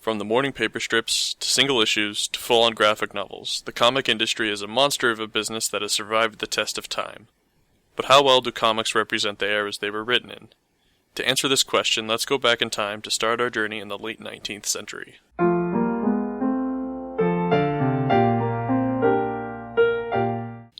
From the morning paper strips, to single issues, to full-on graphic novels, the comic industry is a monster of a business that has survived the test of time. But how well do comics represent the eras they were written in? To answer this question, let's go back in time to start our journey in the late 19th century.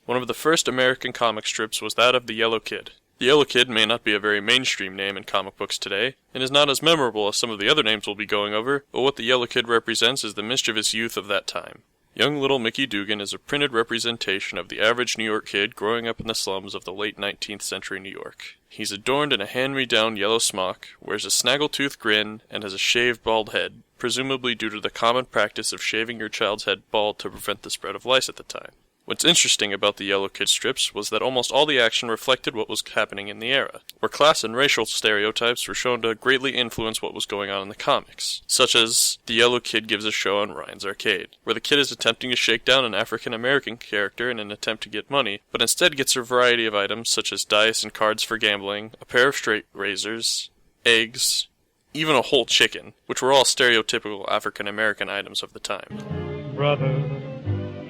One of the first American comic strips was that of the Yellow Kid. The Yellow Kid may not be a very mainstream name in comic books today, and is not as memorable as some of the other names we'll be going over, but what the Yellow Kid represents is the mischievous youth of that time. Young little Mickey Dugan is a printed representation of the average New York kid growing up in the slums of the late 19th century New York. He's adorned in a hand-me-down yellow smock, wears a snaggle-toothed grin, and has a shaved bald head, presumably due to the common practice of shaving your child's head bald to prevent the spread of lice at the time. What's interesting about the Yellow Kid strips was that almost all the action reflected what was happening in the era, where class and racial stereotypes were shown to greatly influence what was going on in the comics, such as The Yellow Kid gives a show on Ryan's Arcade, where the kid is attempting to shake down an African-American character in an attempt to get money, but instead gets a variety of items such as dice and cards for gambling, a pair of straight razors, eggs, even a whole chicken, which were all stereotypical African-American items of the time. Brother,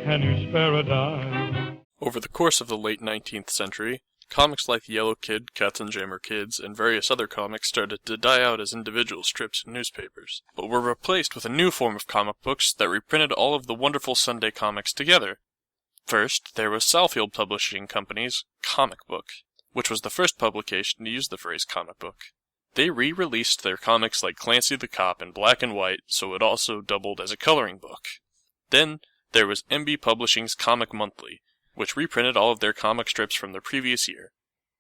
can you spare a dime? Over the course of the late 19th century, comics like The Yellow Kid, Cats and Jammer Kids, and various other comics started to die out as individual strips in newspapers, but were replaced with a new form of comic books that reprinted all of the wonderful Sunday comics together. First, there was Southfield Publishing Company's Comic Book, which was the first publication to use the phrase comic book. They re-released their comics like Clancy the Cop in black and white, so it also doubled as a coloring book. Then, there was MB Publishing's Comic Monthly, which reprinted all of their comic strips from the previous year.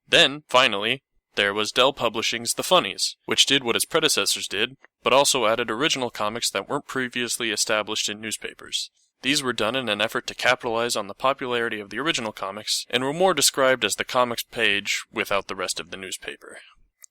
Then, finally, there was Dell Publishing's The Funnies, which did what its predecessors did, but also added original comics that weren't previously established in newspapers. These were done in an effort to capitalize on the popularity of the original comics, and were more described as the comics page without the rest of the newspaper.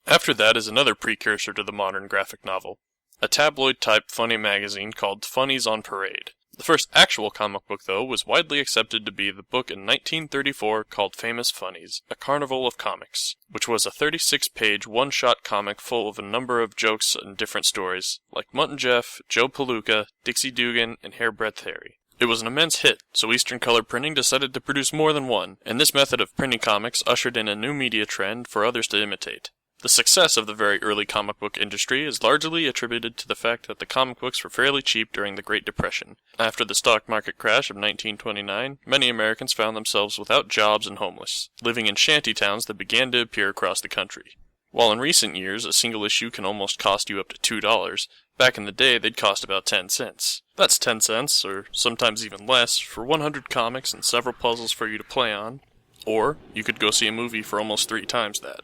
After that is another precursor to the modern graphic novel, a tabloid-type funny magazine called Funnies on Parade. The first actual comic book, though, was widely accepted to be the book in 1934 called Famous Funnies, A Carnival of Comics, which was a 36-page one-shot comic full of a number of jokes and different stories, like Mutt and Jeff, Joe Palooka, Dixie Dugan, and Hairbreadth Harry. It was an immense hit, so Eastern Color Printing decided to produce more than one, and this method of printing comics ushered in a new media trend for others to imitate. The success of the very early comic book industry is largely attributed to the fact that the comic books were fairly cheap during the Great Depression. After the stock market crash of 1929, many Americans found themselves without jobs and homeless, living in shanty towns that began to appear across the country. While in recent years a single issue can almost cost you up to $2, back in the day they'd cost about 10 cents. That's 10 cents, or sometimes even less, for 100 comics and several puzzles for you to play on. Or, you could go see a movie for almost 3 times that.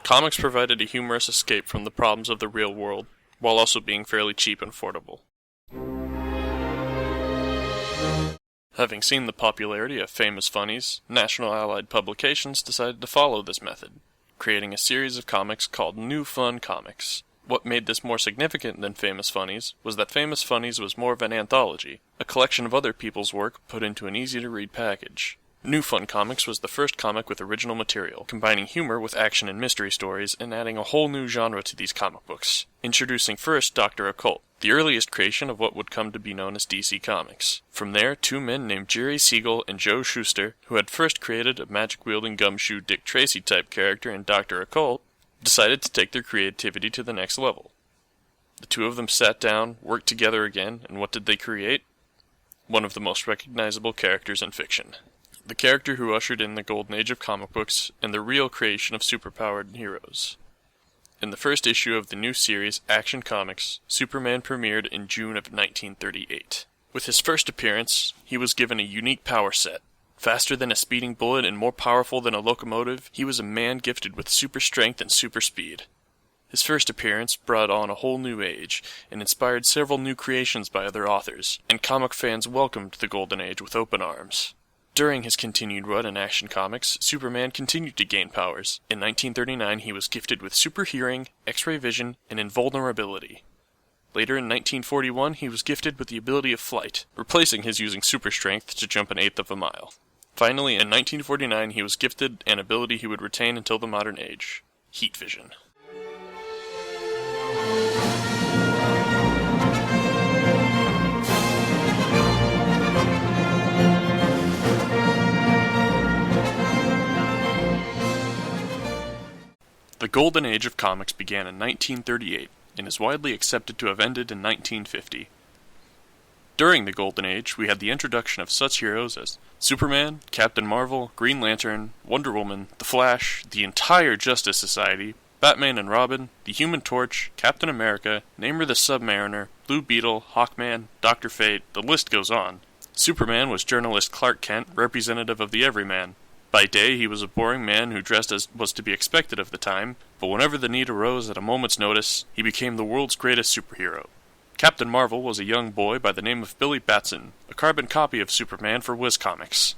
Comics provided a humorous escape from the problems of the real world, while also being fairly cheap and affordable. Having seen the popularity of Famous Funnies, National Allied Publications decided to follow this method, creating a series of comics called New Fun Comics. What made this more significant than Famous Funnies was that Famous Funnies was more of an anthology, a collection of other people's work put into an easy-to-read package. New Fun Comics was the first comic with original material, combining humor with action and mystery stories, and adding a whole new genre to these comic books. Introducing first Dr. Occult, the earliest creation of what would come to be known as DC Comics. From there, 2 men named Jerry Siegel and Joe Shuster, who had first created a magic-wielding gumshoe Dick Tracy-type character in Dr. Occult, decided to take their creativity to the next level. The 2 of them sat down, worked together again, and what did they create? One of the most recognizable characters in fiction. The character who ushered in the golden age of comic books and the real creation of superpowered heroes. In the first issue of the new series, Action Comics, Superman premiered in June of 1938. With his first appearance, he was given a unique power set. Faster than a speeding bullet and more powerful than a locomotive, he was a man gifted with super strength and super speed. His first appearance brought on a whole new age, and inspired several new creations by other authors, and comic fans welcomed the golden age with open arms. During his continued run in Action Comics, Superman continued to gain powers. In 1939, he was gifted with super hearing, X-ray vision, and invulnerability. Later in 1941, he was gifted with the ability of flight, replacing his using super strength to jump an eighth of a mile. Finally, in 1949, he was gifted an ability he would retain until the modern age, heat vision. The golden age of comics began in 1938 and is widely accepted to have ended in 1950. During the golden age, we had the introduction of such heroes as Superman, Captain Marvel, Green Lantern, Wonder Woman, The Flash, the entire Justice Society, Batman and Robin, the Human Torch, Captain America, Namor the Submariner, Blue Beetle, Hawkman, Dr. Fate, the list goes on. Superman was journalist Clark Kent, representative of the everyman. By day, he was a boring man who dressed as was to be expected of the time, but whenever the need arose at a moment's notice, he became the world's greatest superhero. Captain Marvel was a young boy by the name of Billy Batson, a carbon copy of Superman for Whiz Comics.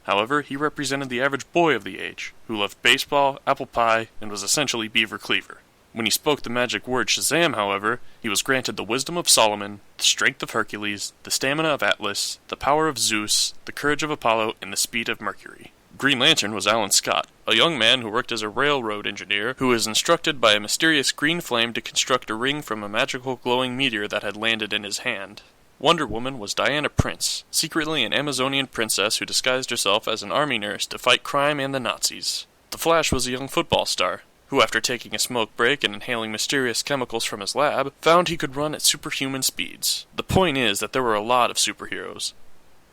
However, he represented the average boy of the age, who loved baseball, apple pie, and was essentially Beaver Cleaver. When he spoke the magic word Shazam, however, he was granted the wisdom of Solomon, the strength of Hercules, the stamina of Atlas, the power of Zeus, the courage of Apollo, and the speed of Mercury. Green Lantern was Alan Scott, a young man who worked as a railroad engineer who was instructed by a mysterious green flame to construct a ring from a magical glowing meteor that had landed in his hand. Wonder Woman was Diana Prince, secretly an Amazonian princess who disguised herself as an army nurse to fight crime and the Nazis. The Flash was a young football star, who after taking a smoke break and inhaling mysterious chemicals from his lab, found he could run at superhuman speeds. The point is that there were a lot of superheroes.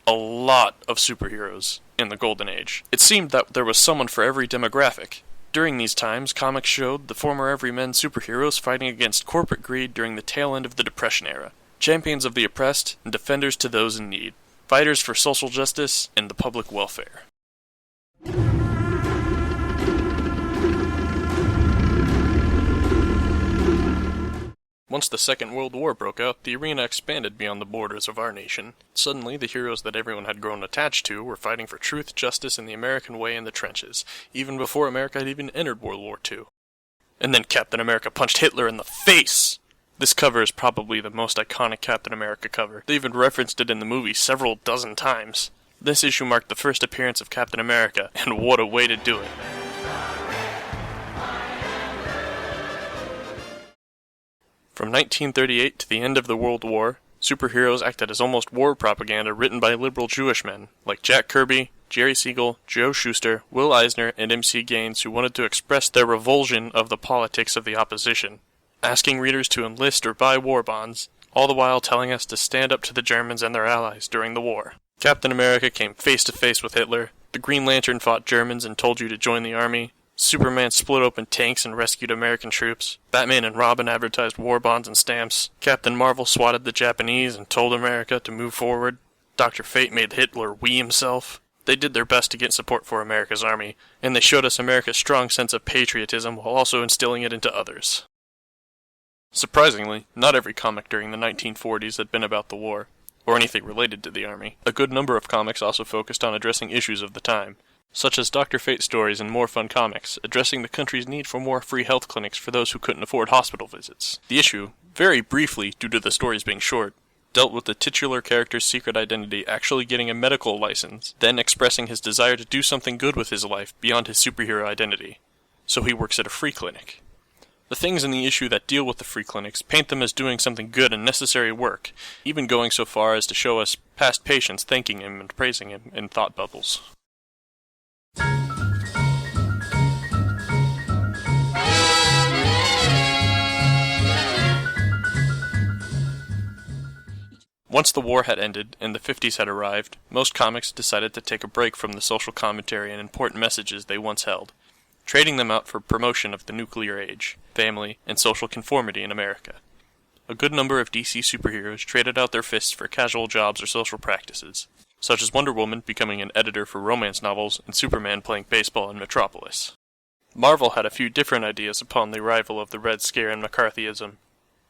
A lot of superheroes in the Golden Age. It seemed that there was someone for every demographic. During these times, comics showed the former everyman superheroes fighting against corporate greed during the tail end of the Depression era. Champions of the oppressed and defenders to those in need. Fighters for social justice and the public welfare. Once the Second World War broke out, the arena expanded beyond the borders of our nation. Suddenly, the heroes that everyone had grown attached to were fighting for truth, justice, and the American way in the trenches, even before America had even entered World War II. And then Captain America punched Hitler in the face! This cover is probably the most iconic Captain America cover. They even referenced it in the movie several dozen times. This issue marked the first appearance of Captain America, and what a way to do it. From 1938 to the end of the World War, superheroes acted as almost war propaganda written by liberal Jewish men, like Jack Kirby, Jerry Siegel, Joe Shuster, Will Eisner, and MC Gaines, who wanted to express their revulsion of the politics of the opposition, asking readers to enlist or buy war bonds, all the while telling us to stand up to the Germans and their allies during the war. Captain America came face to face with Hitler, the Green Lantern fought Germans and told you to join the army, Superman split open tanks and rescued American troops. Batman and Robin advertised war bonds and stamps. Captain Marvel swatted the Japanese and told America to move forward. Dr. Fate made Hitler wee himself. They did their best to get support for America's army, and they showed us America's strong sense of patriotism while also instilling it into others. Surprisingly, not every comic during the 1940s had been about the war, or anything related to the army. A good number of comics also focused on addressing issues of the time, such as Dr. Fate stories and More Fun Comics, addressing the country's need for more free health clinics for those who couldn't afford hospital visits. The issue, very briefly due to the stories being short, dealt with the titular character's secret identity actually getting a medical license, then expressing his desire to do something good with his life beyond his superhero identity. So he works at a free clinic. The things in the issue that deal with the free clinics paint them as doing something good and necessary work, even going so far as to show us past patients thanking him and praising him in thought bubbles. Once the war had ended and the 50s had arrived, most comics decided to take a break from the social commentary and important messages they once held, trading them out for promotion of the nuclear age, family, and social conformity in America. A good number of DC superheroes traded out their fists for casual jobs or social practices, such as Wonder Woman becoming an editor for romance novels and Superman playing baseball in Metropolis. Marvel had a few different ideas upon the arrival of the Red Scare and McCarthyism.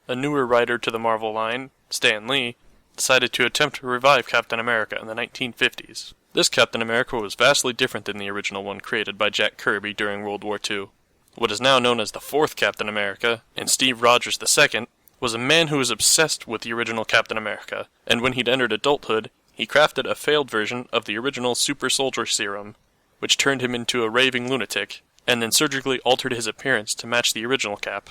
A newer writer to the Marvel line, Stan Lee, decided to attempt to revive Captain America in the 1950s. This Captain America was vastly different than the original one created by Jack Kirby during World War II. What is now known as the fourth Captain America, and Steve Rogers II, was a man who was obsessed with the original Captain America, and when he'd entered adulthood, he crafted a failed version of the original super soldier serum, which turned him into a raving lunatic, and then surgically altered his appearance to match the original Cap.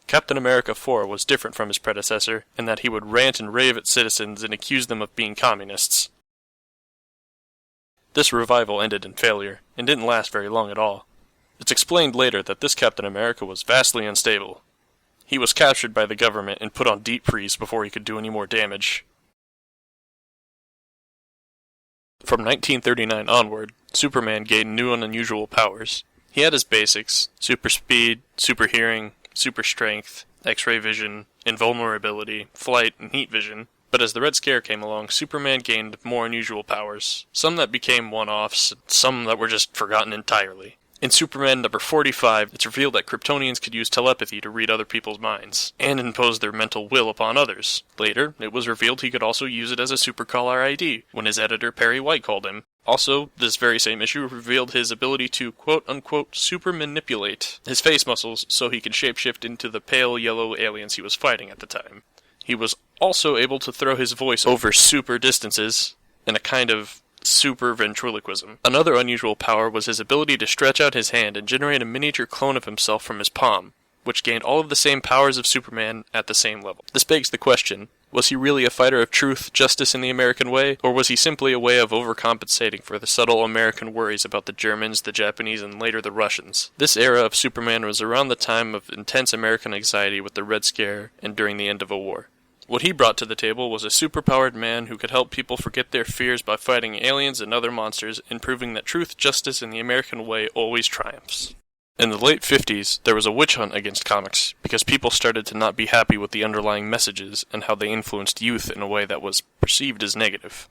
Captain America 4 was different from his predecessor in that he would rant and rave at citizens and accuse them of being communists. This revival ended in failure, and didn't last very long at all. It's explained later that this Captain America was vastly unstable. He was captured by the government and put on deep freeze before he could do any more damage. From 1939 onward, Superman gained new and unusual powers. He had his basics: super speed, super hearing, super strength, X-ray vision, invulnerability, flight, and heat vision. But as the Red Scare came along, Superman gained more unusual powers, some that became one-offs, and some that were just forgotten entirely. In Superman number 45, it's revealed that Kryptonians could use telepathy to read other people's minds, and impose their mental will upon others. Later, it was revealed he could also use it as a supercaller ID, when his editor Perry White called him. Also, this very same issue revealed his ability to quote-unquote super-manipulate his face muscles so he could shapeshift into the pale yellow aliens he was fighting at the time. He was also able to throw his voice over super distances in a kind of super ventriloquism. Another unusual power was his ability to stretch out his hand and generate a miniature clone of himself from his palm, which gained all of the same powers of Superman at the same level. This begs the question, was he really a fighter of truth, justice, and the American way, or was he simply a way of overcompensating for the subtle American worries about the Germans, the Japanese, and later the Russians? This era of Superman was around the time of intense American anxiety with the Red Scare and during the end of a war. What he brought to the table was a superpowered man who could help people forget their fears by fighting aliens and other monsters and proving that truth, justice, and the American way always triumphs. In the late 50s, there was a witch hunt against comics because people started to not be happy with the underlying messages and how they influenced youth in a way that was perceived as negative.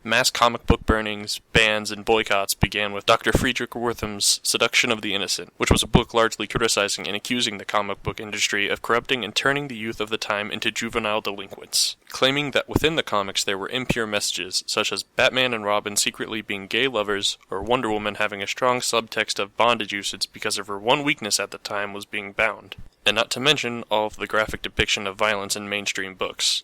Mass comic book burnings, bans, and boycotts began with Dr. Friedrich Wertham's Seduction of the Innocent, which was a book largely criticizing and accusing the comic book industry of corrupting and turning the youth of the time into juvenile delinquents, claiming that within the comics there were impure messages, such as Batman and Robin secretly being gay lovers, or Wonder Woman having a strong subtext of bondage usage because of her one weakness at the time was being bound, and not to mention all of the graphic depiction of violence in mainstream books.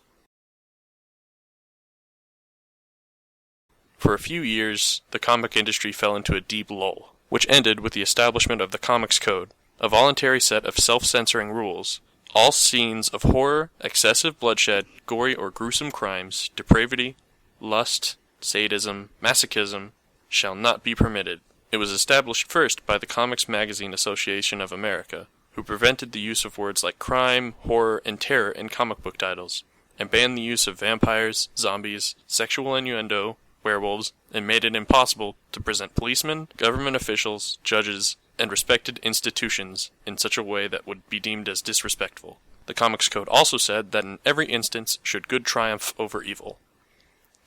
For a few years, the comic industry fell into a deep lull, which ended with the establishment of the Comics Code, a voluntary set of self-censoring rules. All scenes of horror, excessive bloodshed, gory or gruesome crimes, depravity, lust, sadism, masochism shall not be permitted. It was established first by the Comics Magazine Association of America, who prevented the use of words like crime, horror, and terror in comic book titles, and banned the use of vampires, zombies, sexual innuendo, werewolves, and made it impossible to present policemen, government officials, judges, and respected institutions in such a way that would be deemed as disrespectful. The Comics Code also said that in every instance should good triumph over evil.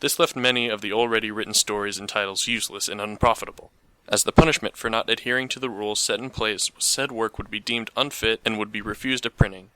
This left many of the already written stories and titles useless and unprofitable, as the punishment for not adhering to the rules set in place was said work would be deemed unfit and would be refused of printing.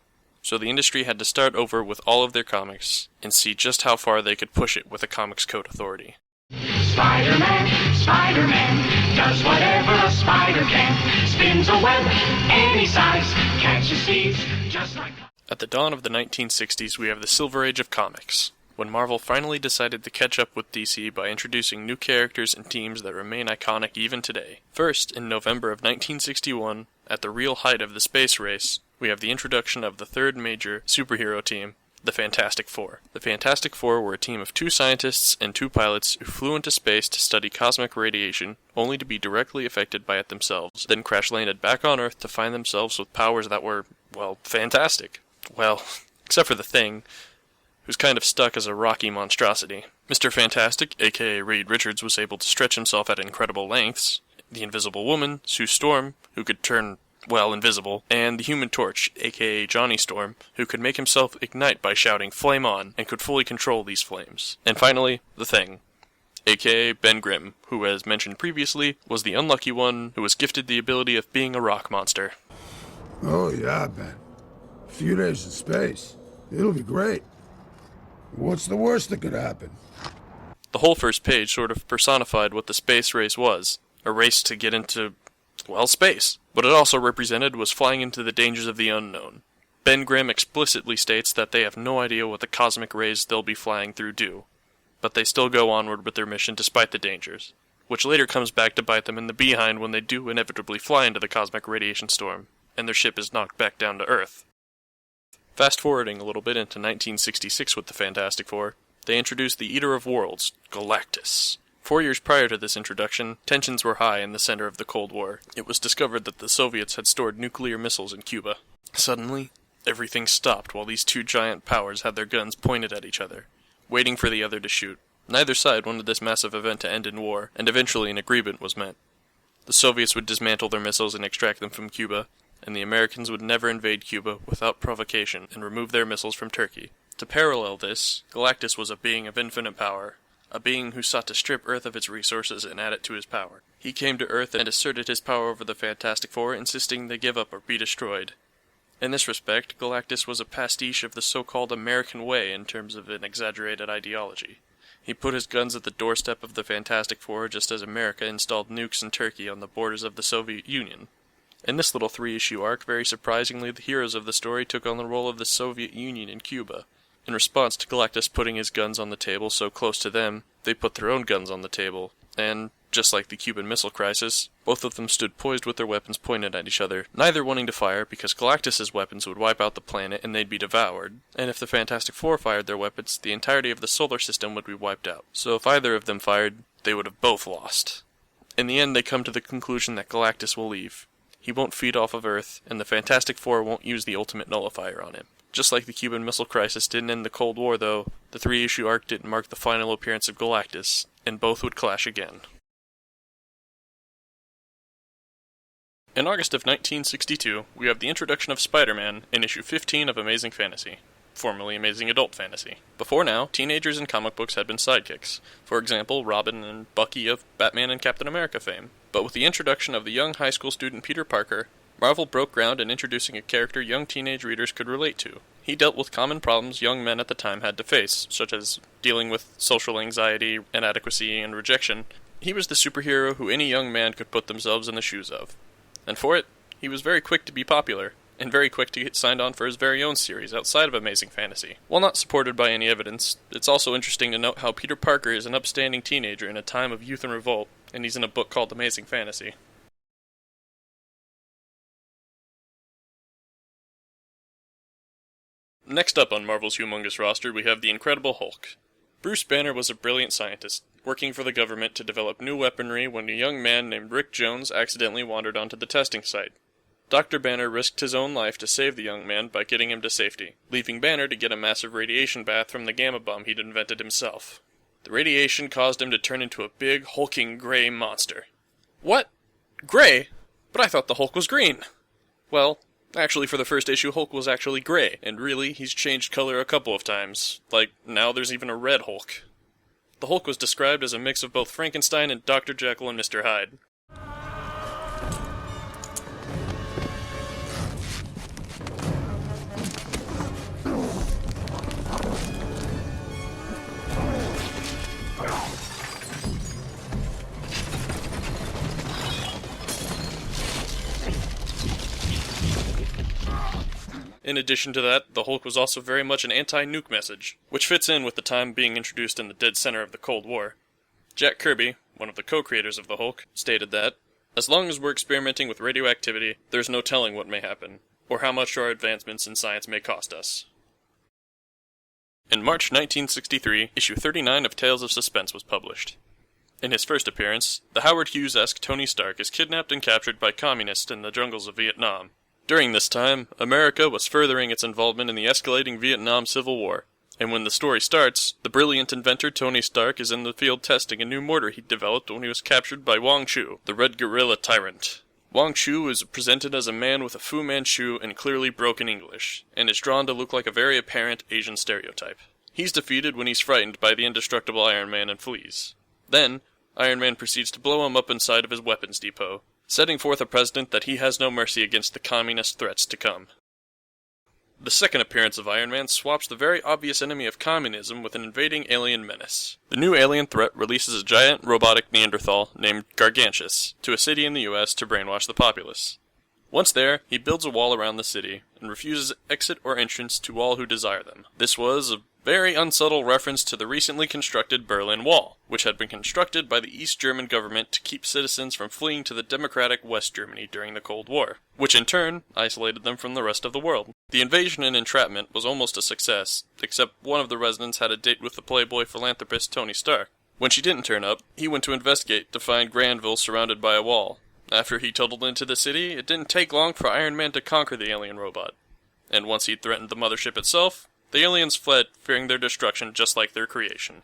So the industry had to start over with all of their comics and see just how far they could push it with a Comics Code authority. Spider-Man, Spider-Man, does whatever a spider can. Spins a web any size, catches thieves just like... At the dawn of the 1960s, we have the Silver Age of comics, when Marvel finally decided to catch up with DC by introducing new characters and teams that remain iconic even today. First, in November of 1961, at the real height of the space race, we have the introduction of the third major superhero team, the Fantastic Four. The Fantastic Four were a team of 2 scientists and 2 pilots who flew into space to study cosmic radiation, only to be directly affected by it themselves, then crash-landed back on Earth to find themselves with powers that were, well, fantastic. Well, except for the Thing, who's kind of stuck as a rocky monstrosity. Mr. Fantastic, aka Reed Richards, was able to stretch himself at incredible lengths. The Invisible Woman, Sue Storm, who could turn invisible, and the Human Torch, aka Johnny Storm, who could make himself ignite by shouting "Flame on!" and could fully control these flames. And finally, the Thing, aka Ben Grimm, who, as mentioned previously, was the unlucky one who was gifted the ability of being a rock monster. Oh yeah, Ben. A few days in space. It'll be great. What's the worst that could happen? The whole first page sort of personified what the space race was, a race to get into, space. What it also represented was flying into the dangers of the unknown. Ben Grimm explicitly states that they have no idea what the cosmic rays they'll be flying through do, but they still go onward with their mission despite the dangers, which later comes back to bite them in the behind when they do inevitably fly into the cosmic radiation storm, and their ship is knocked back down to Earth. Fast forwarding a little bit into 1966 with the Fantastic Four, they introduced the Eater of Worlds, Galactus. 4 years prior to this introduction, tensions were high in the center of the Cold War. It was discovered that the Soviets had stored nuclear missiles in Cuba. Suddenly, everything stopped while these two giant powers had their guns pointed at each other, waiting for the other to shoot. Neither side wanted this massive event to end in war, and eventually an agreement was met. The Soviets would dismantle their missiles and extract them from Cuba, and the Americans would never invade Cuba without provocation and remove their missiles from Turkey. To parallel this, Galactus was a being of infinite power, a being who sought to strip Earth of its resources and add it to his power. He came to Earth and asserted his power over the Fantastic Four, insisting they give up or be destroyed. In this respect, Galactus was a pastiche of the so-called American way in terms of an exaggerated ideology. He put his guns at the doorstep of the Fantastic Four just as America installed nukes in Turkey on the borders of the Soviet Union. In this little 3-issue arc, very surprisingly, the heroes of the story took on the role of the Soviet Union in Cuba. In response to Galactus putting his guns on the table so close to them, they put their own guns on the table, and, just like the Cuban Missile Crisis, both of them stood poised with their weapons pointed at each other, neither wanting to fire because Galactus's weapons would wipe out the planet and they'd be devoured, and if the Fantastic Four fired their weapons, the entirety of the solar system would be wiped out. So if either of them fired, they would have both lost. In the end, they come to the conclusion that Galactus will leave. He won't feed off of Earth, and the Fantastic Four won't use the ultimate nullifier on him. Just like the Cuban Missile Crisis didn't end the Cold War, though, the 3-issue arc didn't mark the final appearance of Galactus, and both would clash again. In August of 1962, we have the introduction of Spider-Man in issue 15 of Amazing Fantasy, formerly Amazing Adult Fantasy. Before now, teenagers in comic books had been sidekicks, for example, Robin and Bucky of Batman and Captain America fame. But with the introduction of the young high school student Peter Parker, Marvel broke ground in introducing a character young teenage readers could relate to. He dealt with common problems young men at the time had to face, such as dealing with social anxiety, inadequacy, and rejection. He was the superhero who any young man could put themselves in the shoes of. And for it, he was very quick to be popular, and very quick to get signed on for his very own series outside of Amazing Fantasy. While not supported by any evidence, it's also interesting to note how Peter Parker is an upstanding teenager in a time of youth and revolt, and he's in a book called Amazing Fantasy. Next up on Marvel's humongous roster, we have the Incredible Hulk. Bruce Banner was a brilliant scientist, working for the government to develop new weaponry when a young man named Rick Jones accidentally wandered onto the testing site. Dr. Banner risked his own life to save the young man by getting him to safety, leaving Banner to get a massive radiation bath from the gamma bomb he'd invented himself. The radiation caused him to turn into a big, hulking gray monster. What? Gray? But I thought the Hulk was green! Well, actually for the first issue, Hulk was actually gray, and really, he's changed color a couple of times. Like, now there's even a red Hulk. The Hulk was described as a mix of both Frankenstein and Dr. Jekyll and Mr. Hyde. In addition to that, the Hulk was also very much an anti-nuke message, which fits in with the time being introduced in the dead center of the Cold War. Jack Kirby, one of the co-creators of the Hulk, stated that, "As long as we're experimenting with radioactivity, there's no telling what may happen, or how much our advancements in science may cost us." In March 1963, issue 39 of Tales of Suspense was published. In his first appearance, the Howard Hughes-esque Tony Stark is kidnapped and captured by communists in the jungles of Vietnam. During this time, America was furthering its involvement in the escalating Vietnam Civil War, and when the story starts, the brilliant inventor Tony Stark is in the field testing a new mortar he'd developed when he was captured by Wong Chu, the Red Guerrilla Tyrant. Wong Chu is presented as a man with a Fu Manchu and clearly broken English, and is drawn to look like a very apparent Asian stereotype. He's defeated when he's frightened by the indestructible Iron Man and flees. Then, Iron Man proceeds to blow him up inside of his weapons depot, setting forth a precedent that he has no mercy against the communist threats to come. The second appearance of Iron Man swaps the very obvious enemy of communism with an invading alien menace. The new alien threat releases a giant robotic Neanderthal named Gargantius to a city in the US to brainwash the populace. Once there, he builds a wall around the city and refuses exit or entrance to all who desire them. This was a very unsubtle reference to the recently constructed Berlin Wall, which had been constructed by the East German government to keep citizens from fleeing to the democratic West Germany during the Cold War, which in turn isolated them from the rest of the world. The invasion and entrapment was almost a success, except one of the residents had a date with the playboy philanthropist Tony Stark. When she didn't turn up, he went to investigate to find Granville surrounded by a wall. After he toddled into the city, it didn't take long for Iron Man to conquer the alien robot. And once he'd threatened the mothership itself, the aliens fled, fearing their destruction just like their creation.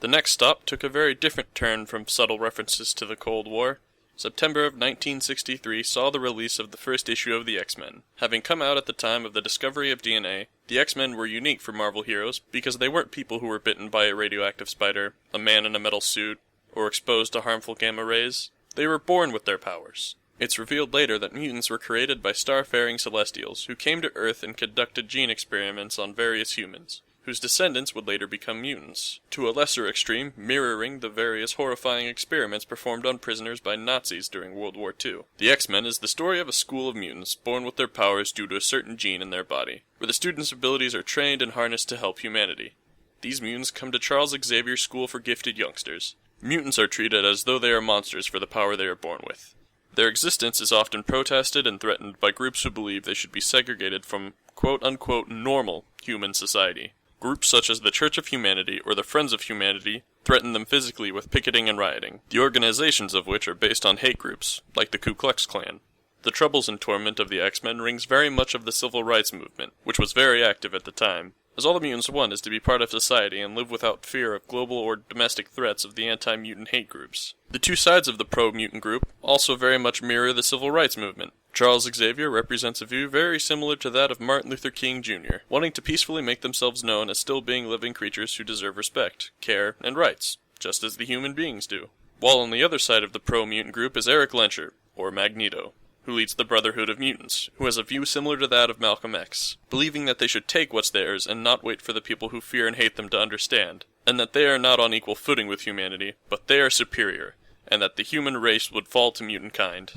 The next stop took a very different turn from subtle references to the Cold War. September of 1963 saw the release of the first issue of the X-Men. Having come out at the time of the discovery of DNA, the X-Men were unique for Marvel heroes because they weren't people who were bitten by a radioactive spider, a man in a metal suit, or exposed to harmful gamma rays. They were born with their powers. It's revealed later that mutants were created by star-faring Celestials who came to Earth and conducted gene experiments on various humans, whose descendants would later become mutants, to a lesser extreme mirroring the various horrifying experiments performed on prisoners by Nazis during World War II. The X-Men is the story of a school of mutants born with their powers due to a certain gene in their body, where the students' abilities are trained and harnessed to help humanity. These mutants come to Charles Xavier's School for Gifted Youngsters. Mutants are treated as though they are monsters for the power they are born with. Their existence is often protested and threatened by groups who believe they should be segregated from quote-unquote normal human society. Groups such as the Church of Humanity or the Friends of Humanity threaten them physically with picketing and rioting, the organizations of which are based on hate groups, like the Ku Klux Klan. The troubles and torment of the X-Men rings very much of the civil rights movement, which was very active at the time, as all the mutants want is to be part of society and live without fear of global or domestic threats of the anti-mutant hate groups. The two sides of the pro-mutant group also very much mirror the civil rights movement. Charles Xavier represents a view very similar to that of Martin Luther King Jr., wanting to peacefully make themselves known as still being living creatures who deserve respect, care, and rights, just as the human beings do. While on the other side of the pro-mutant group is Eric Lencher, or Magneto, who leads the Brotherhood of Mutants, who has a view similar to that of Malcolm X, believing that they should take what's theirs and not wait for the people who fear and hate them to understand, and that they are not on equal footing with humanity, but they are superior, and that the human race would fall to mutant kind.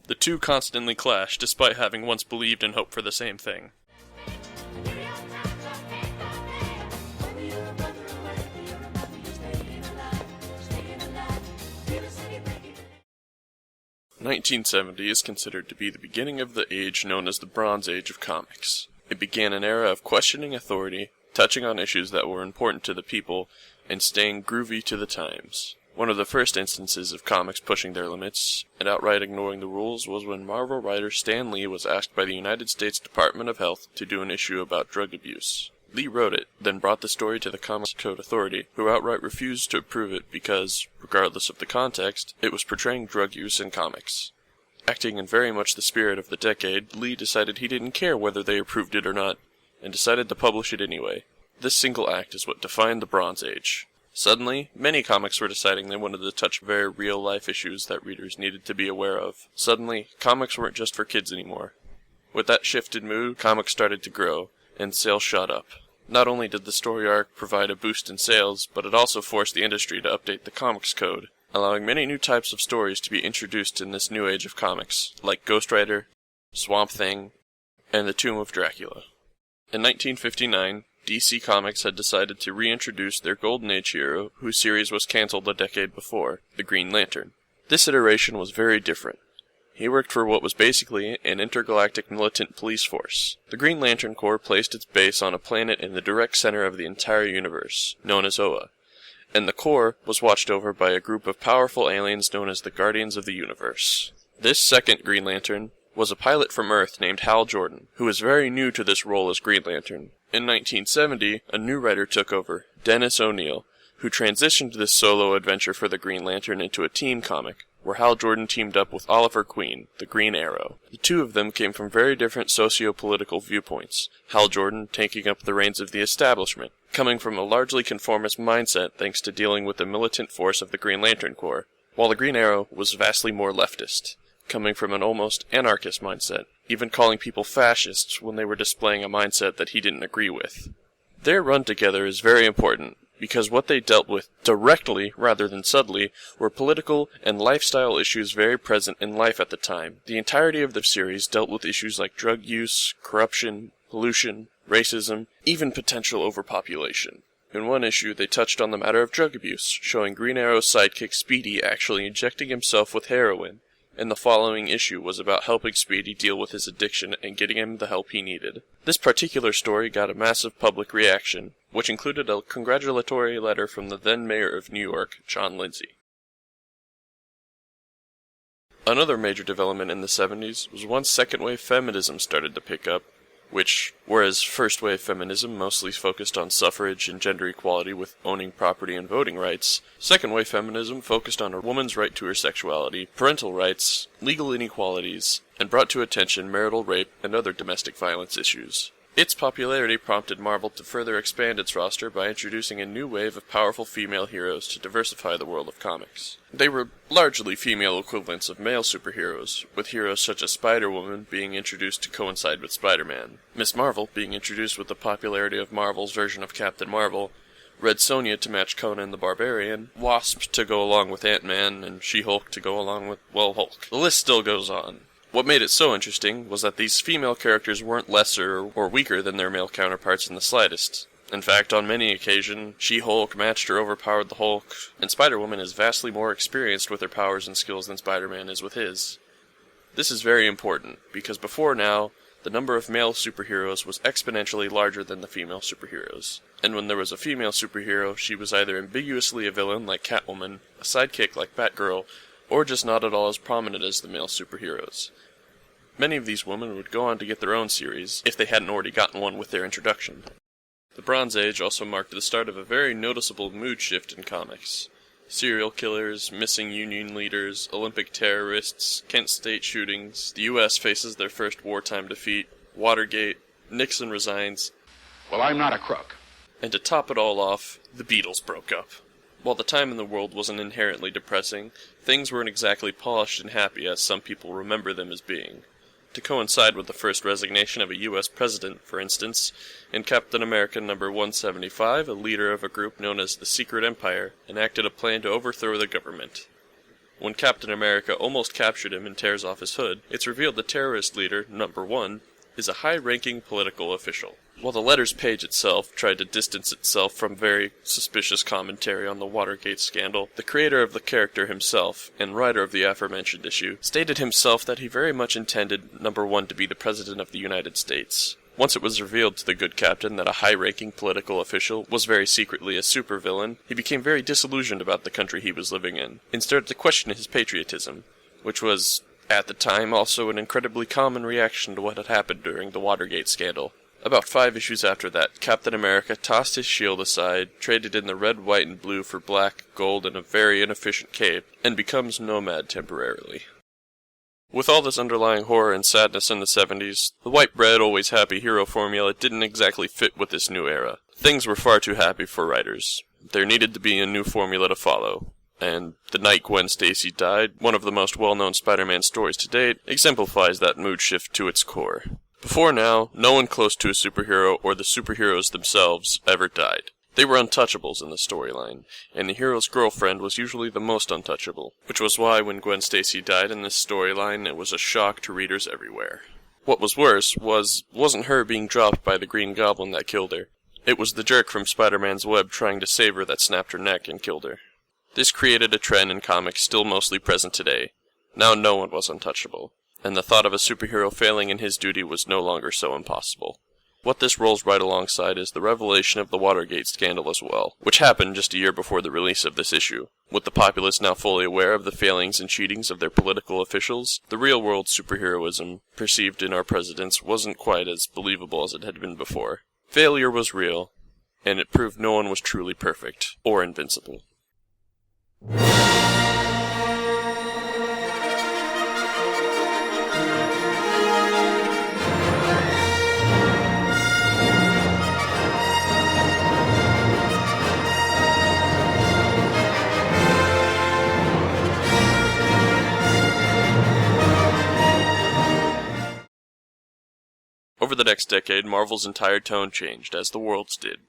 The two constantly clash, despite having once believed and hoped for the same thing. The 1970 is considered to be the beginning of the age known as the Bronze Age of comics. It began an era of questioning authority, touching on issues that were important to the people, and staying groovy to the times. One of the first instances of comics pushing their limits and outright ignoring the rules was when Marvel writer Stan Lee was asked by the United States Department of Health to do an issue about drug abuse. Lee wrote it, then brought the story to the Comics Code Authority, who outright refused to approve it because, regardless of the context, it was portraying drug use in comics. Acting in very much the spirit of the decade, Lee decided he didn't care whether they approved it or not, and decided to publish it anyway. This single act is what defined the Bronze Age. Suddenly, many comics were deciding they wanted to touch very real-life issues that readers needed to be aware of. Suddenly, comics weren't just for kids anymore. With that shifted mood, comics started to grow, and sales shot up. Not only did the story arc provide a boost in sales, but it also forced the industry to update the Comics Code, allowing many new types of stories to be introduced in this new age of comics, like Ghost Rider, Swamp Thing, and The Tomb of Dracula. In 1959, DC Comics had decided to reintroduce their Golden Age hero, whose series was cancelled a decade before, the Green Lantern. This iteration was very different. He worked for what was basically an intergalactic militant police force. The Green Lantern Corps placed its base on a planet in the direct center of the entire universe, known as Oa, and the Corps was watched over by a group of powerful aliens known as the Guardians of the Universe. This second Green Lantern was a pilot from Earth named Hal Jordan, who was very new to this role as Green Lantern. In 1970, a new writer took over, Dennis O'Neil, who transitioned this solo adventure for the Green Lantern into a team comic, where Hal Jordan teamed up with Oliver Queen, the Green Arrow. The two of them came from very different socio-political viewpoints, Hal Jordan taking up the reins of the establishment, coming from a largely conformist mindset thanks to dealing with the militant force of the Green Lantern Corps, while the Green Arrow was vastly more leftist, coming from an almost anarchist mindset, even calling people fascists when they were displaying a mindset that he didn't agree with. Their run together is very important, because what they dealt with directly, rather than subtly, were political and lifestyle issues very present in life at the time. The entirety of the series dealt with issues like drug use, corruption, pollution, racism, even potential overpopulation. In one issue, they touched on the matter of drug abuse, showing Green Arrow's sidekick Speedy actually injecting himself with heroin, and the following issue was about helping Speedy deal with his addiction and getting him the help he needed. This particular story got a massive public reaction, which included a congratulatory letter from the then mayor of New York, John Lindsay. Another major development in the 70s was once second-wave feminism started to pick up, which, whereas first-wave feminism mostly focused on suffrage and gender equality with owning property and voting rights, second-wave feminism focused on a woman's right to her sexuality, parental rights, legal inequalities, and brought to attention marital rape and other domestic violence issues. Its popularity prompted Marvel to further expand its roster by introducing a new wave of powerful female heroes to diversify the world of comics. They were largely female equivalents of male superheroes, with heroes such as Spider-Woman being introduced to coincide with Spider-Man, Miss Marvel being introduced with the popularity of Marvel's version of Captain Marvel, Red Sonja to match Conan the Barbarian, Wasp to go along with Ant-Man, and She-Hulk to go along with, well, Hulk. The list still goes on. What made it so interesting was that these female characters weren't lesser or weaker than their male counterparts in the slightest. In fact, on many occasions, She-Hulk matched or overpowered the Hulk, and Spider-Woman is vastly more experienced with her powers and skills than Spider-Man is with his. This is very important, because before now, the number of male superheroes was exponentially larger than the female superheroes. And when there was a female superhero, she was either ambiguously a villain like Catwoman, a sidekick like Batgirl, or just not at all as prominent as the male superheroes. Many of these women would go on to get their own series, if they hadn't already gotten one with their introduction. The Bronze Age also marked the start of a very noticeable mood shift in comics. Serial killers, missing union leaders, Olympic terrorists, Kent State shootings, the U.S. faces their first wartime defeat, Watergate, Nixon resigns. Well, I'm not a crook. And to top it all off, the Beatles broke up. While the time in the world wasn't inherently depressing, things weren't exactly polished and happy as some people remember them as being. To coincide with the first resignation of a U.S. president, for instance, in Captain America number 175, a leader of a group known as the Secret Empire enacted a plan to overthrow the government. When Captain America almost captured him and tears off his hood, it's revealed the terrorist leader, number 1, is a high-ranking political official. While the letters page itself tried to distance itself from very suspicious commentary on the Watergate scandal, the creator of the character himself, and writer of the aforementioned issue, stated himself that he very much intended number 1 to be the President of the United States. Once it was revealed to the good captain that a high-ranking political official was very secretly a supervillain, he became very disillusioned about the country he was living in, and started to question his patriotism, which was, at the time, also an incredibly common reaction to what had happened during the Watergate scandal. About 5 issues after that, Captain America tossed his shield aside, traded in the red, white, and blue for black, gold, and a very inefficient cape, and becomes nomad temporarily. With all this underlying horror and sadness in the 70s, the white bread, always happy hero formula didn't exactly fit with this new era. Things were far too happy for writers. There needed to be a new formula to follow. And the night Gwen Stacy died, one of the most well-known Spider-Man stories to date, exemplifies that mood shift to its core. Before now, no one close to a superhero or the superheroes themselves ever died. They were untouchables in the storyline, and the hero's girlfriend was usually the most untouchable, which was why when Gwen Stacy died in this storyline, it was a shock to readers everywhere. What was worse wasn't her being dropped by the Green Goblin that killed her. It was the jerk from Spider-Man's web trying to save her that snapped her neck and killed her. This created a trend in comics still mostly present today. Now no one was untouchable, and the thought of a superhero failing in his duty was no longer so impossible. What this rolls right alongside is the revelation of the Watergate scandal as well, which happened just a year before the release of this issue. With the populace now fully aware of the failings and cheatings of their political officials, the real-world superheroism perceived in our presidents wasn't quite as believable as it had been before. Failure was real, and it proved no one was truly perfect, or invincible. Over the next decade, Marvel's entire tone changed, as the world's did.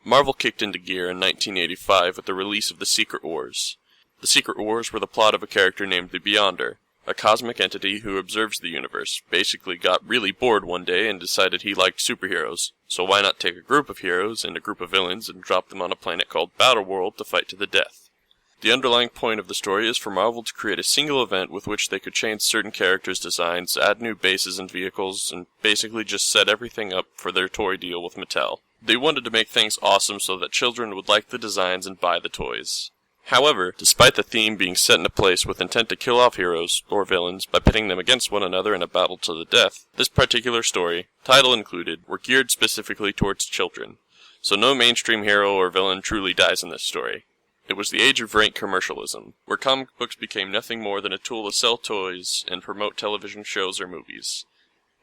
Marvel kicked into gear in 1985 with the release of The Secret Wars. The Secret Wars were the plot of a character named the Beyonder, a cosmic entity who observes the universe, basically got really bored one day and decided he liked superheroes. So why not take a group of heroes and a group of villains and drop them on a planet called Battleworld to fight to the death. The underlying point of the story is for Marvel to create a single event with which they could change certain characters' designs, add new bases and vehicles, and basically just set everything up for their toy deal with Mattel. They wanted to make things awesome so that children would like the designs and buy the toys. However, despite the theme being set in a place with intent to kill off heroes, or villains, by pitting them against one another in a battle to the death, this particular story, title included, were geared specifically towards children. So no mainstream hero or villain truly dies in this story. It was the age of rank commercialism, where comic books became nothing more than a tool to sell toys and promote television shows or movies.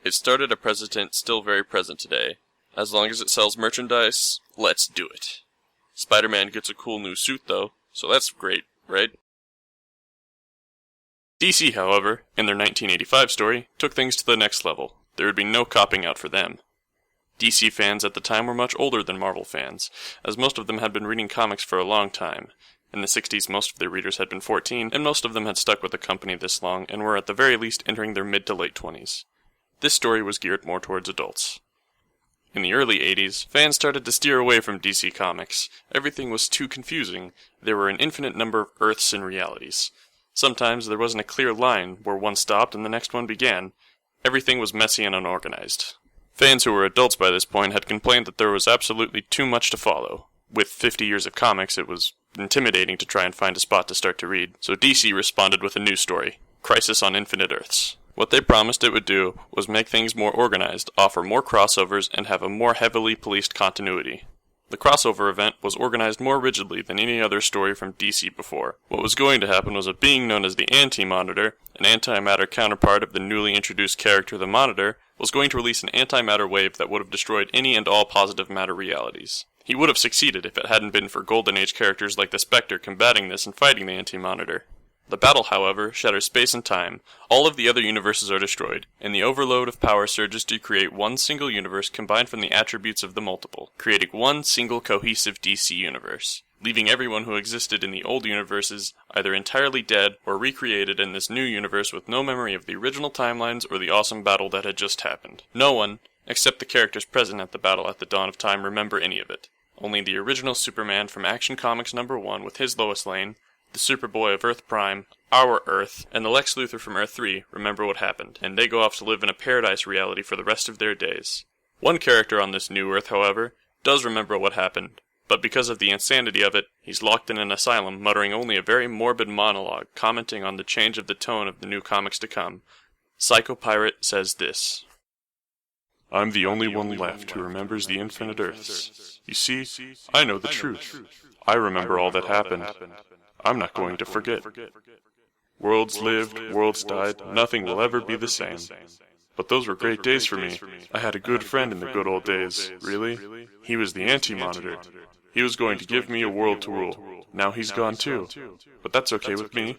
It started a precedent still very present today. As long as it sells merchandise, let's do it. Spider-Man gets a cool new suit though, so that's great, right? DC, however, in their 1985 story, took things to the next level. There would be no copping out for them. DC fans at the time were much older than Marvel fans, as most of them had been reading comics for a long time. In the 60s, most of their readers had been 14, and most of them had stuck with the company this long and were at the very least entering their mid to late 20s. This story was geared more towards adults. In the early 80s, fans started to steer away from DC Comics. Everything was too confusing. There were an infinite number of Earths and realities. Sometimes there wasn't a clear line where one stopped and the next one began. Everything was messy and unorganized. Fans who were adults by this point had complained that there was absolutely too much to follow. With 50 years of comics, it was intimidating to try and find a spot to start to read, so DC responded with a new story, Crisis on Infinite Earths. What they promised it would do was make things more organized, offer more crossovers, and have a more heavily policed continuity. The crossover event was organized more rigidly than any other story from DC before. What was going to happen was a being known as the Anti-Monitor, an antimatter counterpart of the newly introduced character the Monitor, was going to release an antimatter wave that would have destroyed any and all positive matter realities. He would have succeeded if it hadn't been for Golden Age characters like the Spectre combating this and fighting the Anti-Monitor. The battle, however, shatters space and time, all of the other universes are destroyed, and the overload of power surges to create one single universe combined from the attributes of the multiple, creating one single cohesive DC universe, leaving everyone who existed in the old universes either entirely dead or recreated in this new universe with no memory of the original timelines or the awesome battle that had just happened. No one, except the characters present at the battle at the dawn of time, remember any of it. Only the original Superman from Action Comics #1 with his Lois Lane, the Superboy of Earth Prime, our Earth, and the Lex Luthor from Earth 3 remember what happened, and they go off to live in a paradise reality for the rest of their days. One character on this new Earth, however, does remember what happened, but because of the insanity of it, he's locked in an asylum muttering only a very morbid monologue commenting on the change of the tone of the new comics to come. Psycho Pirate says this: I'm the only one left who remembers the infinite Earths. You see, I know the truth. I remember all that happened. I'm not going to forget. Worlds lived, worlds died, nothing will ever be the same. But those were great days for me. I had a good friend in the good old days, really. He was the Anti-Monitor. He was going to give me a world to rule. Now he's gone too. But that's okay with me.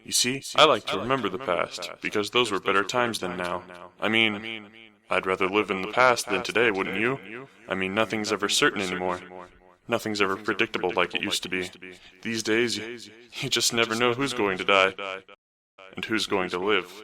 You see, I like to remember the past, because those were better times than now. I mean, I'd rather live in the past than today, wouldn't you? I mean, nothing's ever certain anymore. Nothing's ever predictable like it used to be. These days, you just never know who's going to die, and who's going to live.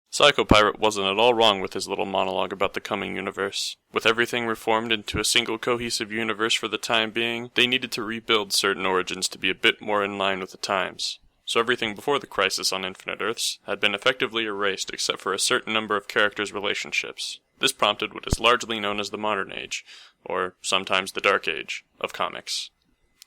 Psycho Pirate wasn't at all wrong with his little monologue about the coming universe. With everything reformed into a single cohesive universe for the time being, they needed to rebuild certain origins to be a bit more in line with the times. So everything before the Crisis on Infinite Earths had been effectively erased except for a certain number of characters' relationships. This prompted what is largely known as the Modern Age, or sometimes the Dark Age, of comics.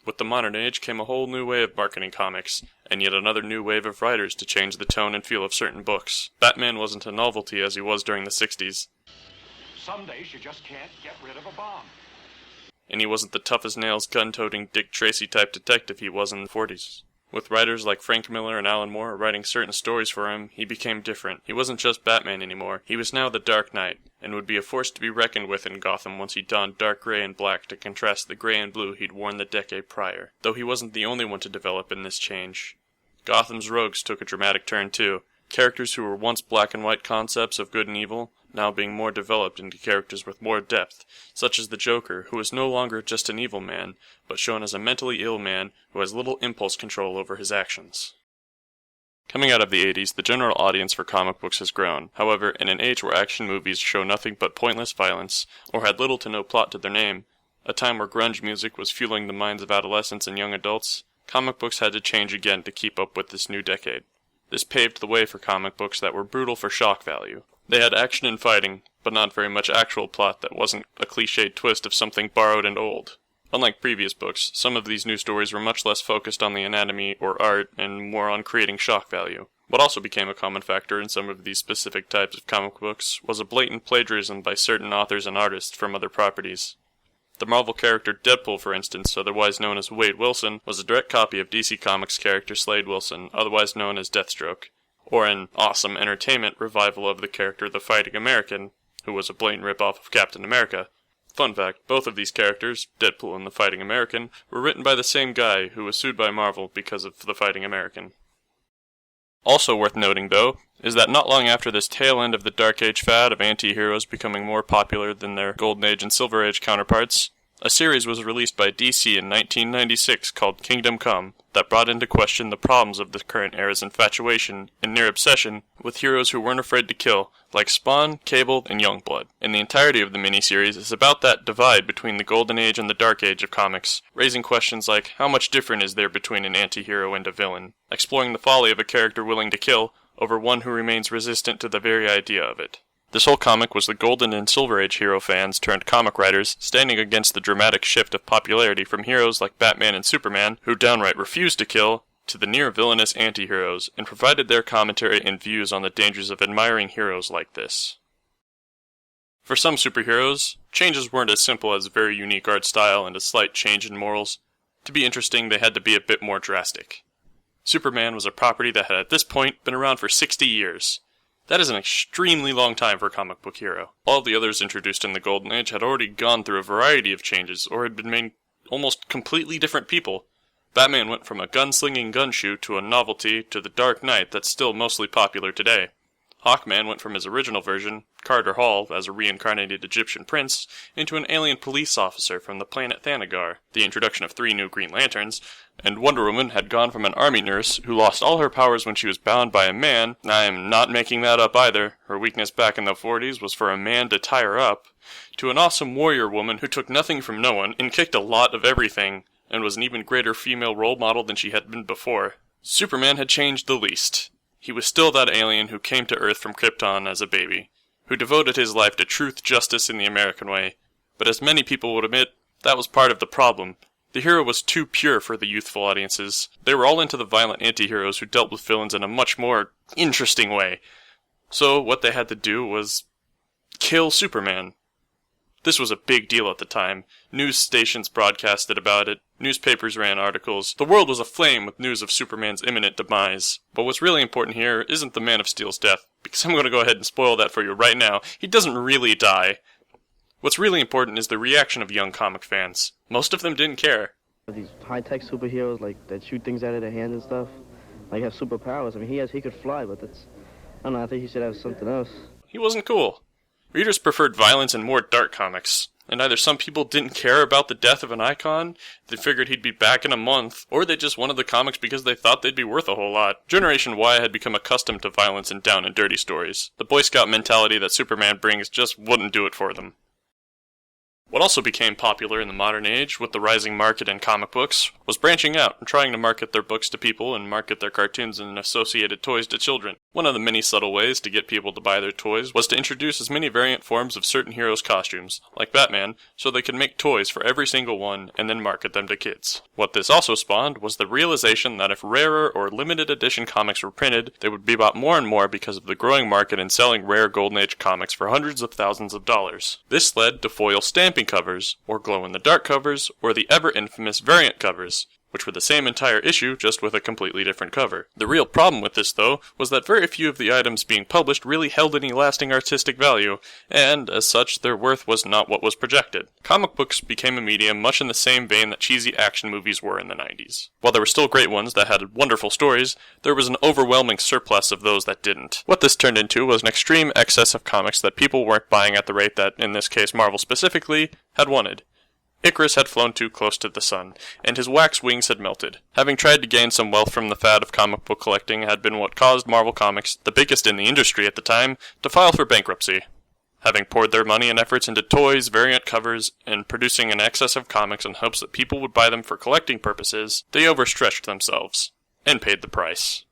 With the Modern Age came a whole new way of marketing comics, and yet another new wave of writers to change the tone and feel of certain books. Batman wasn't a novelty as he was during the 60s. Some days you just can't get rid of a bomb. And he wasn't the tough-as-nails, gun-toting Dick Tracy type detective he was in the 40s. With writers like Frank Miller and Alan Moore writing certain stories for him, he became different. He wasn't just Batman anymore. He was now the Dark Knight, and would be a force to be reckoned with in Gotham once he donned dark gray and black to contrast the gray and blue he'd worn the decade prior. Though he wasn't the only one to develop in this change. Gotham's rogues took a dramatic turn too. Characters who were once black and white concepts of good and evil, now being more developed into characters with more depth, such as the Joker, who is no longer just an evil man, but shown as a mentally ill man who has little impulse control over his actions. Coming out of the 80s, the general audience for comic books has grown. However, in an age where action movies show nothing but pointless violence, or had little to no plot to their name, a time where grunge music was fueling the minds of adolescents and young adults, comic books had to change again to keep up with this new decade. This paved the way for comic books that were brutal for shock value. They had action and fighting, but not very much actual plot that wasn't a cliched twist of something borrowed and old. Unlike previous books, some of these new stories were much less focused on the anatomy or art and more on creating shock value. What also became a common factor in some of these specific types of comic books was a blatant plagiarism by certain authors and artists from other properties. The Marvel character Deadpool, for instance, otherwise known as Wade Wilson, was a direct copy of DC Comics character Slade Wilson, otherwise known as Deathstroke, or an awesome entertainment revival of the character The Fighting American, who was a blatant rip-off of Captain America. Fun fact, both of these characters, Deadpool and The Fighting American, were written by the same guy who was sued by Marvel because of The Fighting American. Also worth noting, though, is that not long after this tail end of the Dark Age fad of anti-heroes becoming more popular than their Golden Age and Silver Age counterparts, a series was released by DC in 1996 called Kingdom Come that brought into question the problems of the current era's infatuation and near obsession with heroes who weren't afraid to kill, like Spawn, Cable, and Youngblood. And the entirety of the miniseries is about that divide between the Golden Age and the Dark Age of comics, raising questions like how much different is there between an anti-hero and a villain, exploring the folly of a character willing to kill over one who remains resistant to the very idea of it. This whole comic was the Golden and Silver Age hero fans turned comic writers standing against the dramatic shift of popularity from heroes like Batman and Superman, who downright refused to kill, to the near-villainous anti-heroes, and provided their commentary and views on the dangers of admiring heroes like this. For some superheroes, changes weren't as simple as a very unique art style and a slight change in morals. To be interesting, they had to be a bit more drastic. Superman was a property that had at this point been around for 60 years. That is an extremely long time for a comic book hero. All the others introduced in the Golden Age had already gone through a variety of changes, or had been made almost completely different people. Batman went from a gunslinging gunshoot to a novelty to the Dark Knight that's still mostly popular today. Hawkman went from his original version, Carter Hall, as a reincarnated Egyptian prince, into an alien police officer from the planet Thanagar, the introduction of 3 new Green Lanterns, and Wonder Woman had gone from an army nurse who lost all her powers when she was bound by a man, I am not making that up either, her weakness back in the 40s was for a man to tie her up, to an awesome warrior woman who took nothing from no one and kicked a lot of everything, and was an even greater female role model than she had been before. Superman had changed the least. He was still that alien who came to Earth from Krypton as a baby, who devoted his life to truth, justice, in the American way. But as many people would admit, that was part of the problem. The hero was too pure for the youthful audiences. They were all into the violent anti-heroes who dealt with villains in a much more interesting way. So what they had to do was kill Superman. This was a big deal at the time. News stations broadcasted about it. Newspapers ran articles. The world was aflame with news of Superman's imminent demise. But what's really important here isn't the Man of Steel's death, because I'm going to go ahead and spoil that for you right now. He doesn't really die. What's really important is the reaction of young comic fans. Most of them didn't care. These high-tech superheroes, like, that shoot things out of their hands and stuff, like, have superpowers. I mean, he could fly, but that's, I don't know, I think he should have something else. He wasn't cool. Readers preferred violence and more dark comics, and either some people didn't care about the death of an icon, they figured he'd be back in a month, or they just wanted the comics because they thought they'd be worth a whole lot. Generation Y had become accustomed to violence and down and dirty stories. The Boy Scout mentality that Superman brings just wouldn't do it for them. What also became popular in the modern age, with the rising market in comic books, was branching out and trying to market their books to people and market their cartoons and associated toys to children. One of the many subtle ways to get people to buy their toys was to introduce as many variant forms of certain heroes' costumes, like Batman, so they could make toys for every single one and then market them to kids. What this also spawned was the realization that if rarer or limited edition comics were printed, they would be bought more and more because of the growing market in selling rare Golden Age comics for hundreds of thousands of dollars. This led to foil stamping covers, or glow-in-the-dark covers, or the ever-infamous variant covers, which were the same entire issue, just with a completely different cover. The real problem with this, though, was that very few of the items being published really held any lasting artistic value, and, as such, their worth was not what was projected. Comic books became a medium much in the same vein that cheesy action movies were in the 90s. While there were still great ones that had wonderful stories, there was an overwhelming surplus of those that didn't. What this turned into was an extreme excess of comics that people weren't buying at the rate that, in this case Marvel specifically, had wanted. Icarus had flown too close to the sun, and his wax wings had melted. Having tried to gain some wealth from the fad of comic book collecting had been what caused Marvel Comics, the biggest in the industry at the time, to file for bankruptcy. Having poured their money and efforts into toys, variant covers, and producing an excess of comics in hopes that people would buy them for collecting purposes, they overstretched themselves, and paid the price.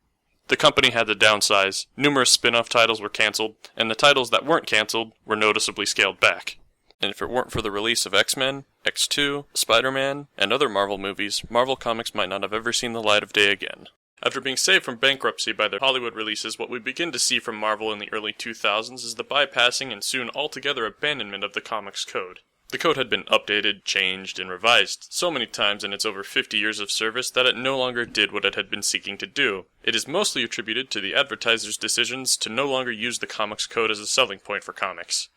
The company had to downsize, numerous spin-off titles were cancelled, and the titles that weren't cancelled were noticeably scaled back. And if it weren't for the release of X-Men, X2, Spider-Man, and other Marvel movies, Marvel Comics might not have ever seen the light of day again. After being saved from bankruptcy by their Hollywood releases, what we begin to see from Marvel in the early 2000s is the bypassing and soon altogether abandonment of the comics code. The code had been updated, changed, and revised so many times in its over 50 years of service that it no longer did what it had been seeking to do. It is mostly attributed to the advertisers' decisions to no longer use the comics code as a selling point for comics.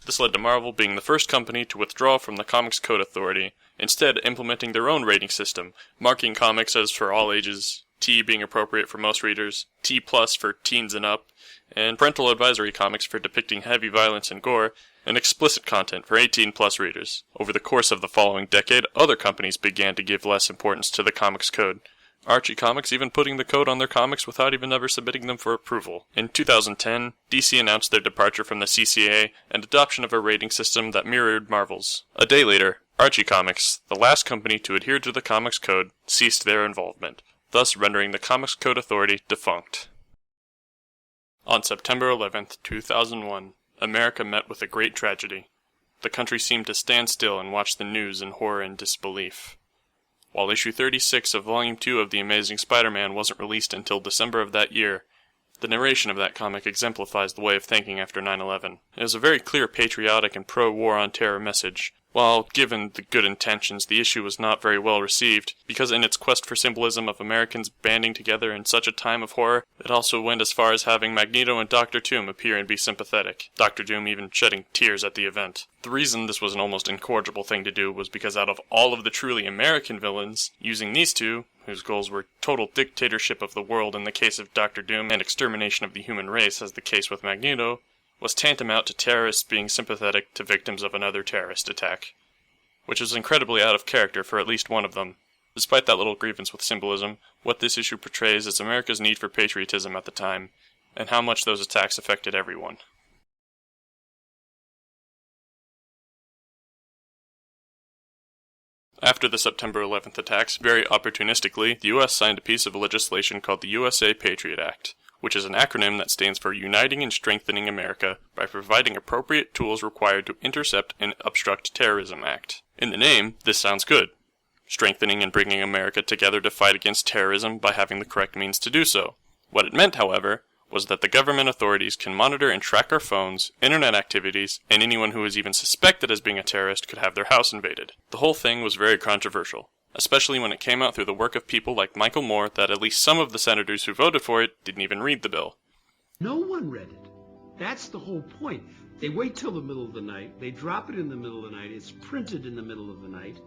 This led to Marvel being the first company to withdraw from the Comics Code Authority, instead implementing their own rating system, marking comics as for all ages, T being appropriate for most readers, T+ for teens and up, and parental advisory comics for depicting heavy violence and gore, and explicit content for 18+ readers. Over the course of the following decade, other companies began to give less importance to the Comics Code. Archie Comics even putting the code on their comics without even ever submitting them for approval. In 2010, DC announced their departure from the CCA and adoption of a rating system that mirrored Marvel's. A day later, Archie Comics, the last company to adhere to the Comics Code, ceased their involvement, thus rendering the Comics Code Authority defunct. On September 11, 2001, America met with a great tragedy. The country seemed to stand still and watch the news in horror and disbelief. While issue 36 of Volume 2 of The Amazing Spider-Man wasn't released until December of that year, the narration of that comic exemplifies the way of thinking after 9/11. It is a very clear patriotic and pro-war on terror message. While, given the good intentions, the issue was not very well received, because in its quest for symbolism of Americans banding together in such a time of horror, it also went as far as having Magneto and Dr. Doom appear and be sympathetic, Dr. Doom even shedding tears at the event. The reason this was an almost incorrigible thing to do was because out of all of the truly American villains, using these two, whose goals were total dictatorship of the world in the case of Dr. Doom and extermination of the human race as the case with Magneto, was tantamount to terrorists being sympathetic to victims of another terrorist attack, which is incredibly out of character for at least one of them. Despite that little grievance with symbolism, what this issue portrays is America's need for patriotism at the time, and how much those attacks affected everyone. After the September 11th attacks, very opportunistically, the U.S. signed a piece of legislation called the USA Patriot Act, which is an acronym that stands for Uniting and Strengthening America by providing appropriate tools required to intercept and obstruct terrorism act. In the name, this sounds good. Strengthening and bringing America together to fight against terrorism by having the correct means to do so. What it meant, however, was that the government authorities can monitor and track our phones, internet activities, and anyone who is even suspected as being a terrorist could have their house invaded. The whole thing was very controversial, especially when it came out through the work of people like Michael Moore that at least some of the senators who voted for it didn't even read the bill. No one read it. That's the whole point. They wait till the middle of the night, they drop it in the middle of the night, it's printed in the middle of the night,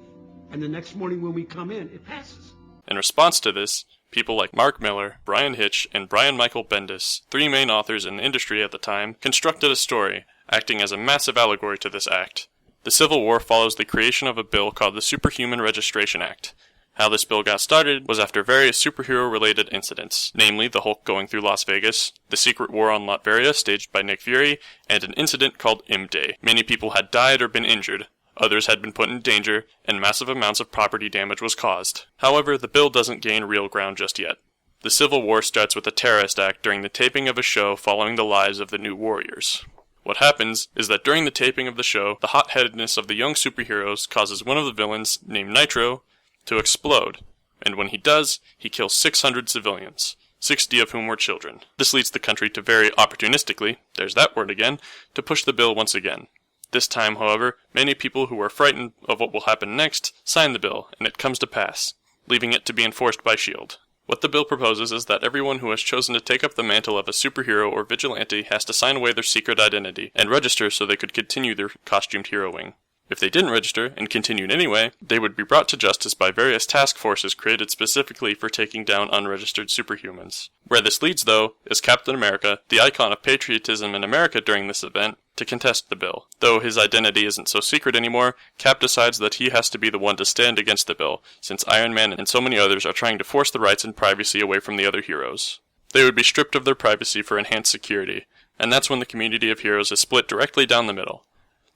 and the next morning when we come in, it passes. In response to this, people like Mark Miller, Brian Hitch, and Brian Michael Bendis, three main authors in the industry at the time, constructed a story, acting as a massive allegory to this act. The Civil War follows the creation of a bill called the Superhuman Registration Act. How this bill got started was after various superhero-related incidents, namely the Hulk going through Las Vegas, the secret war on Latveria staged by Nick Fury, and an incident called M-Day. Many people had died or been injured, others had been put in danger, and massive amounts of property damage was caused. However, the bill doesn't gain real ground just yet. The Civil War starts with a terrorist act during the taping of a show following the lives of the New Warriors. What happens is that during the taping of the show, the hot-headedness of the young superheroes causes one of the villains, named Nitro, to explode, and when he does, he kills 600 civilians, 60 of whom were children. This leads the country to very opportunistically, there's that word again, to push the bill once again. This time, however, many people who are frightened of what will happen next sign the bill, and it comes to pass, leaving it to be enforced by S.H.I.E.L.D. What the bill proposes is that everyone who has chosen to take up the mantle of a superhero or vigilante has to sign away their secret identity and register so they could continue their costumed heroing. If they didn't register and continued anyway, they would be brought to justice by various task forces created specifically for taking down unregistered superhumans. Where this leads, though, is Captain America, the icon of patriotism in America during this event, to contest the bill. Though his identity isn't so secret anymore, Cap decides that he has to be the one to stand against the bill, since Iron Man and so many others are trying to force the rights and privacy away from the other heroes. They would be stripped of their privacy for enhanced security, and that's when the community of heroes is split directly down the middle.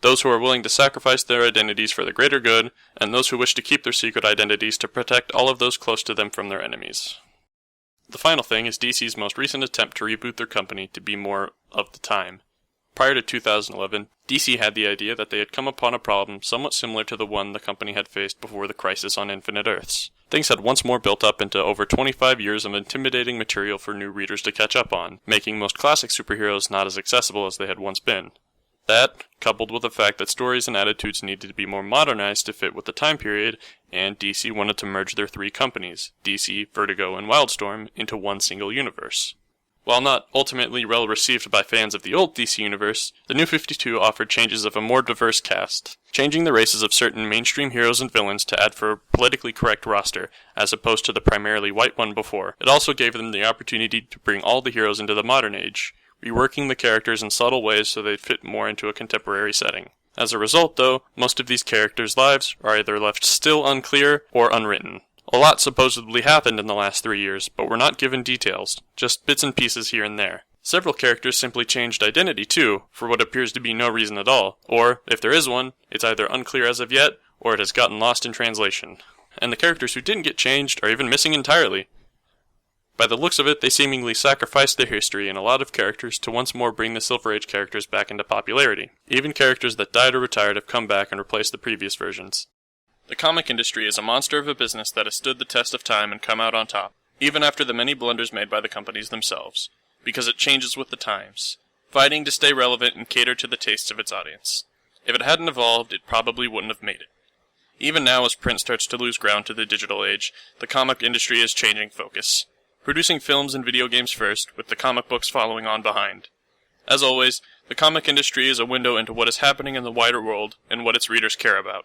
Those who are willing to sacrifice their identities for the greater good, and those who wish to keep their secret identities to protect all of those close to them from their enemies. The final thing is DC's most recent attempt to reboot their company to be more of the time. Prior to 2011, DC had the idea that they had come upon a problem somewhat similar to the one the company had faced before the Crisis on Infinite Earths. Things had once more built up into over 25 years of intimidating material for new readers to catch up on, making most classic superheroes not as accessible as they had once been. That, coupled with the fact that stories and attitudes needed to be more modernized to fit with the time period, and DC wanted to merge their three companies, DC, Vertigo, and Wildstorm, into one single universe. While not ultimately well received by fans of the old DC universe, the New 52 offered changes of a more diverse cast, changing the races of certain mainstream heroes and villains to add for a politically correct roster, as opposed to the primarily white one before. It also gave them the opportunity to bring all the heroes into the modern age, reworking the characters in subtle ways so they'd fit more into a contemporary setting. As a result, though, most of these characters' lives are either left still unclear or unwritten. A lot supposedly happened in the last 3 years, but we're not given details, just bits and pieces here and there. Several characters simply changed identity too, for what appears to be no reason at all, or, if there is one, it's either unclear as of yet, or it has gotten lost in translation. And the characters who didn't get changed are even missing entirely. By the looks of it, they seemingly sacrificed their history and a lot of characters to once more bring the Silver Age characters back into popularity. Even characters that died or retired have come back and replaced the previous versions. The comic industry is a monster of a business that has stood the test of time and come out on top, even after the many blunders made by the companies themselves, because it changes with the times, fighting to stay relevant and cater to the tastes of its audience. If it hadn't evolved, it probably wouldn't have made it. Even now, as print starts to lose ground to the digital age, the comic industry is changing focus, producing films and video games first, with the comic books following on behind. As always, the comic industry is a window into what is happening in the wider world and what its readers care about.